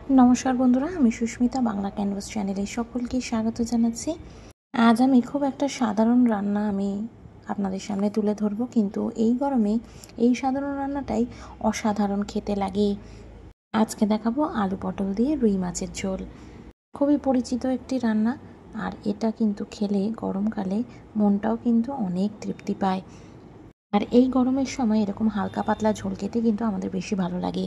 নমস্কার বন্ধুরা, আমি সুস্মিতা বাংলা ক্যানভাস চ্যানেলে সকলকে স্বাগত জানাচ্ছি। আজ আমি খুব একটা সাধারণ রান্না আপনাদের সামনে তুলে ধরবো, কিন্তু এই গরমে এই সাধারণ রান্নাটাই অসাধারণ খেতে লাগে। আজকে দেখাবো আলু পটল দিয়ে রুই মাছের ঝোল। খুবই পরিচিত একটি রান্না, আর এটা কিন্তু খেলে গরমকালে মনটাও কিন্তু অনেক তৃপ্তি পায়। আর এই গরমের সময় এরকম হালকা পাতলা ঝোল খেতে কিন্তু আমাদের বেশি ভালো লাগে।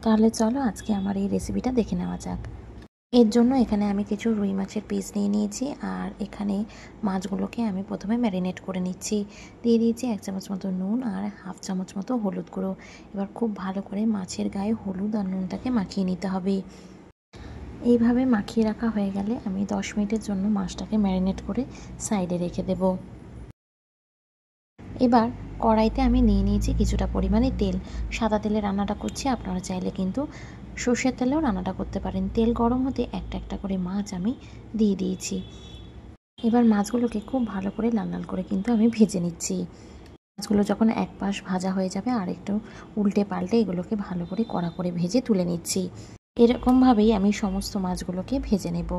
তাহলে চলো আজকে আমার এই রেসিপিটা দেখে নেওয়া যাক। এর জন্য এখানে আমি কিছু রুই মাছের পিস নিয়ে নিয়েছি, আর এখানে মাছগুলোকে আমি প্রথমে ম্যারিনেট করে নিচ্ছি। দিয়ে দিয়েছি 1 চামচ মতো নুন আর 1/2 চামচ মতো হলুদ গুঁড়ো। এবার খুব ভালো করে মাছের গায়ে হলুদ আর নুনটাকে মাখিয়ে নিতে হবে। এইভাবে মাখিয়ে রাখা হয়ে গেলে আমি 10 মিনিটের জন্য মাছটাকে ম্যারিনেট করে সাইডে রেখে দেব। এবার কড়াইতে আমি নিয়ে নিয়েছি কিছুটা পরিমাণে তেল। সাদা তেলে রান্নাটা করছি, আপনারা চাইলে কিন্তু সর্ষের তেলেও রান্নাটা করতে পারেন। তেল গরম হতে একটা একটা করে মাছ আমি দিয়ে দিয়েছি। এবার মাছগুলোকে খুব ভালো করে লাল লাল করে কিন্তু আমি ভেজে নিচ্ছি। মাছগুলো যখন এক পাশ ভাজা হয়ে যাবে আর একটু উল্টে পাল্টে এগুলোকে ভালো করে কড়া করে ভেজে তুলে নিচ্ছি। এরকমভাবেই আমি সমস্ত মাছগুলোকে ভেজে নেব।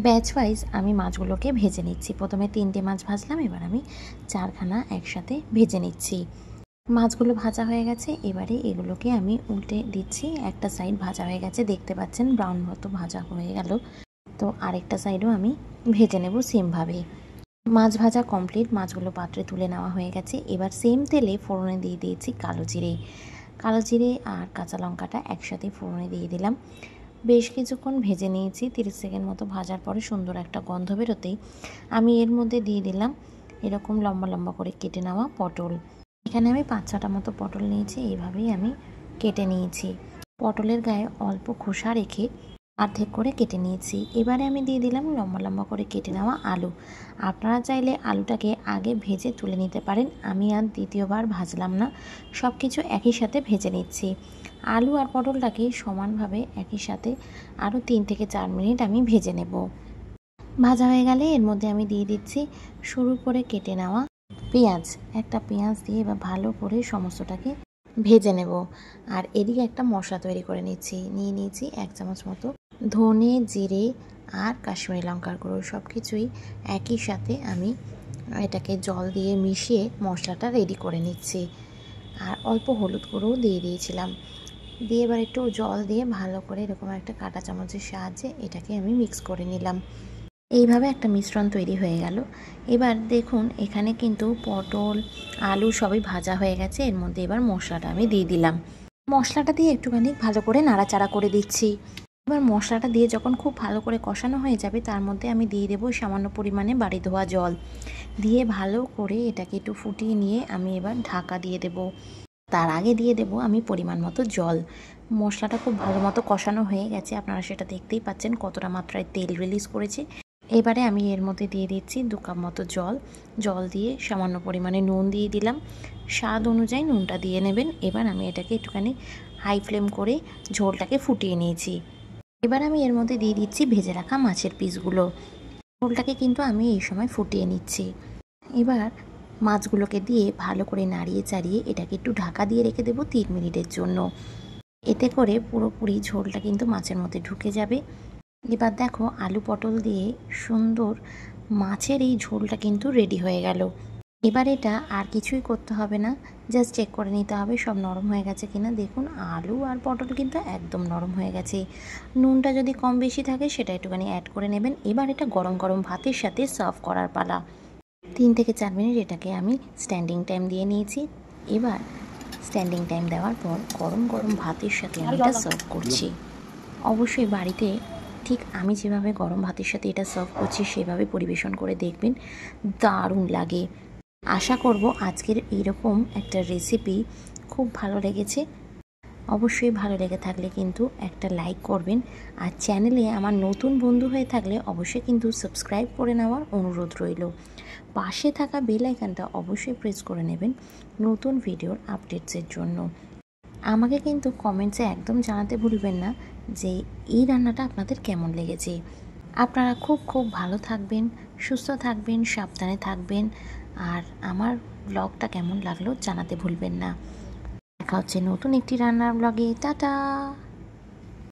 ব্যাচ ওয়াইজ আমি মাছগুলোকে ভেজে নিচ্ছি। প্রথমে 3টে মাছ ভাজলাম, এবার আমি 4খানা একসাথে ভেজে নিচ্ছি। মাছগুলো ভাজা হয়ে গেছে, এবারে এগুলোকে আমি উল্টে দিচ্ছি। একটা সাইড ভাজা হয়ে গেছে, দেখতে পাচ্ছেন ব্রাউন মতো ভাজা হয়ে গেল। তো আরেকটা সাইডও আমি ভেজে নেব সেমভাবে। মাছ ভাজা কমপ্লিট, মাছগুলো পাত্রে তুলে নেওয়া হয়ে গেছে। এবার সেম তেলে ফোড়নে দিয়ে দিয়েছি কালো জিরে আর কাঁচা লঙ্কাটা একসাথে ফোড়নে দিয়ে দিলাম। বেশ কিছুক্ষণ ভেজে নিয়েছি। 30 সেকেন্ড মতো ভাজার পরে সুন্দর একটা গন্ধ বেরোতেই আমি এর মধ্যে দিয়ে দিলাম এরকম লম্বা লম্বা করে কেটে নেওয়া পটল। এখানে আমি 5-6টা মতো পটল নিয়েছি, এইভাবেই আমি কেটে নিয়েছি। পটলের গায়ে অল্প খোসা রেখে অর্ধেক করে কেটে নিয়েছি। এবারে আমি দিয়ে দিলাম লম্বা লম্বা করে কেটে নেওয়া আলু। আপনারা চাইলে আলুটাকে আগে ভেজে তুলে নিতে পারেন, আমি আর দ্বিতীয়বার ভাজলাম না, সব কিছু একই সাথে ভেজে নিচ্ছি। আলু আর পটলটাকে সমানভাবে একই সাথে আরও 3 থেকে 4 মিনিট আমি ভেজে নেব। ভাজা হয়ে গেলে এর মধ্যে আমি দিয়ে দিচ্ছি সরু করে কেটে নেওয়া পেঁয়াজ। একটা পেঁয়াজ দিয়ে এবার ভালো করে সমস্তটাকে ভেজে নেব। আর এদিকে একটা মশলা তৈরি করে নিয়ে নিয়েছি 1 চামচ মতো ধনে, জিরে আর কাশ্মীরি লঙ্কার গুঁড়ো। সব কিছুই একই সাথে আমি এটাকে জল দিয়ে মিশিয়ে মশলাটা রেডি করে নিচ্ছি। আর অল্প হলুদ গুঁড়োও দিয়ে দিয়েছিলাম। দিয়ে এবার একটু জল দিয়ে ভালো করে এরকম একটা কাঁটা চামচের সাহায্যে এটাকে আমি মিক্স করে নিলাম। এইভাবে একটা মিশ্রণ তৈরি হয়ে গেল। এবার দেখুন এখানে কিন্তু পটল, আলু সবই ভাজা হয়ে গেছে। এর মধ্যে এবার মশলাটা আমি দিয়ে দিলাম। মশলাটা দিয়ে একটুখানি ভালো করে নাড়াচাড়া করে দিচ্ছি। এবার মশলাটা দিয়ে যখন খুব ভালো করে কষানো হয়ে যাবে, তার মধ্যে আমি দিয়ে দেবো সামান্য পরিমাণে বাড়ি ধোয়া জল। দিয়ে ভালো করে এটাকে একটু ফুটিয়ে নিয়ে আমি এবার ঢাকা দিয়ে দেব। তার আগে দিয়ে দেব আমি পরিমাণ মতো জল। মশলাটা খুব ভালো মতো কষানো হয়ে গেছে, আপনারা সেটা দেখতেই পাচ্ছেন কতটা মাত্রায় তেল রিলিজ করেছে। এবারে আমি এর মধ্যে দিয়ে দিচ্ছি 2 কাপ মতো জল দিয়ে সামান্য পরিমাণে নুন দিয়ে দিলাম। স্বাদ অনুযায়ী নুনটা দিয়ে নেবেন। এবার আমি এটাকে একটুখানি হাই ফ্লেম করে ঝোলটাকে ফুটিয়ে নিয়েছি। এবার আমি এর মধ্যে দিয়ে দিচ্ছি ভেজে রাখা মাছের পিসগুলো। ঝোলটাকে কিন্তু আমি এই সময় ফুটিয়ে নিচ্ছি। এবার মাছগুলোকে দিয়ে ভালো করে নাড়িয়ে চাড়িয়ে এটাকে একটু ঢাকা দিয়ে রেখে দেবো 3 মিনিটের জন্য। এতে করে পুরোপুরি ঝোলটা কিন্তু মাছের মধ্যে ঢুকে যাবে। এবার দেখো আলু পটল দিয়ে সুন্দর মাছের এই ঝোলটা কিন্তু রেডি হয়ে গেল। এবার এটা আর কিছুই করতে হবে না, জাস্ট চেক করে নিতে হবে সব নরম হয়ে গেছে কিনা। দেখুন আলু আর পটল কিন্তু একদম নরম হয়ে গেছে। নুনটা যদি কম বেশি থাকে সেটা একটুখানি অ্যাড করে নেবেন। এবার এটা গরম গরম ভাতের সাথে সার্ভ করার পালা। 3 থেকে 4 মিনিট এটাকে আমি স্ট্যান্ডিং টাইম দিয়ে নিয়েছি। এবার স্ট্যান্ডিং টাইম দেওয়ার পর গরম গরম ভাতের সাথে আমি এটা সার্ভ করছি। অবশ্যই বাড়িতে ঠিক আমি যেভাবে গরম ভাতের সাথে এটা সার্ভ করছি সেভাবে পরিবেশন করে দেখবেন, দারুণ লাগে। আশা করব আজকের এইরকম একটা রেসিপি খুব ভালো লেগেছে। অবশ্যই ভালো লেগে থাকলে কিন্তু একটা লাইক করবেন, আর চ্যানেলে আমার নতুন বন্ধু হয়ে থাকলে অবশ্যই কিন্তু সাবস্ক্রাইব করে নেওয়ার অনুরোধ রইল। পাশে থাকা বেল আইকনটা অবশ্যই প্রেস করে নেবেন নতুন ভিডিওর আপডেটসের জন্য। আমাকে কিন্তু কমেন্টসে একদম জানাতে ভুলবেন না যে এই রান্নাটা আপনাদের কেমন লেগেছে। আপনারা খুব খুব ভালো থাকবেন, সুস্থ থাকবেন, সাবধানে থাকবেন, আর আমার ব্লগটা কেমন লাগলো জানাতে ভুলবেন না। দেখা হচ্ছে নতুন একটি রান্নার ব্লগে। টাটা।